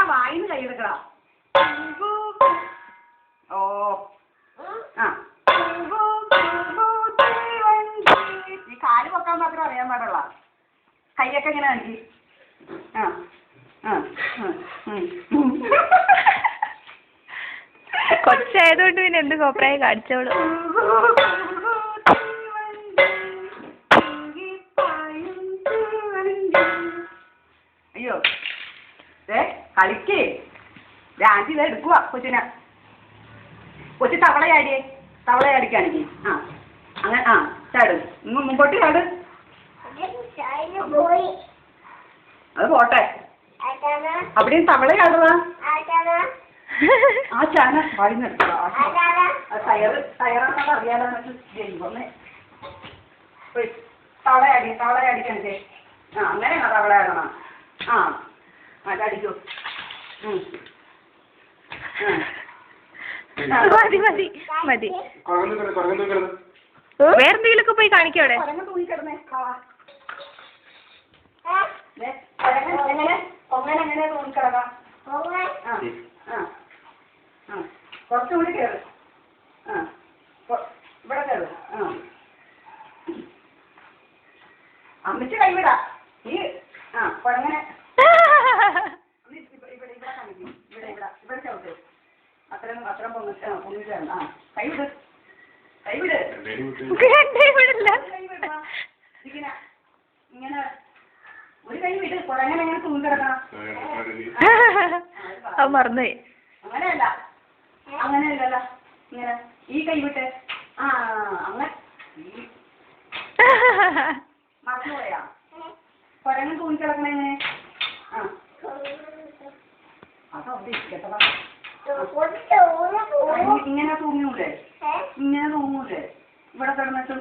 വായിന്ന് കൈയെടുക്കടാ. ഓ ആ ഈ കാല് പൊക്കാൻ മാത്രം അറിയാൻ പാടുള്ള. കൈയൊക്കെ ഇങ്ങനെ കാണിക്കി. ആ ആ കൊച്ചായതുകൊണ്ട് പിന്നെ എന്ത് കോപ്രായി കാണിച്ചോളൂ. അയ്യോ കളിക്കേ ആന്റി ഇത് എടുക്കുക കൊച്ചിനെ. കൊച്ചു തവളയാടിയേ, തവളയാടിക്കാണെങ്കിൽ ആ അങ്ങനെ ആ ചാട് മുമ്പോട്ട് ചാട്. അത് പോട്ടെ. അവിടെയും തവള ചാടുക. ആ ചാന വായിന്നെടുക്കുക. ടയറാണെന്ന് അറിയാലോ ജൈവമേ. തവളയാടിക്കണേ. ആ അങ്ങനെയാണോ തവളയാടണം? ആ അതടിക്കൂ. മതി മതി മതി. വേറെന്തെങ്കിലുമൊക്കെ പോയി കാണിക്കോടെ. തൂങ്ങിക്കിടന്നേ എങ്ങനെ തൂങ്ങിക്കിടക്കാം. കുറച്ചുകൂടി കയറ്. ആ ഇവിടെ കയറ്. ആ അമ്മച്ച് കൈവിടാ. ഈ ആ കുഴങ്ങനെ ഇവിടെ കാണിക്കും. ഇവിടെ ചവിട്ട്. അത്രയും പൊങ്ങിട്ട് ആ കൈവിട്. കൈവിട്. ഇങ്ങനെ ഇങ്ങനെ ഒരു കൈ വിട്. കുഴങ്ങനെ എങ്ങനെ തൂങ്ങിക്കിടക്കണം. അത് മറന്നുപോയി. അങ്ങനെയല്ലല്ലോ ഇങ്ങനെ ഈ കൈ വിട്ട്. ആ അങ്ങനെ മറന്നുപോയാ. കുഴങ്ങ് തൂങ്ങിക്കിടക്കണ എങ്ങനെ? ആ അതവിടെ ഇരിക്കട്ടതാ. ഇങ്ങനെ തൂങ്ങൂലേ? ഇങ്ങനെ തൂങ്ങൂലേ? ഇവിടെ കിടന്നിട്ട്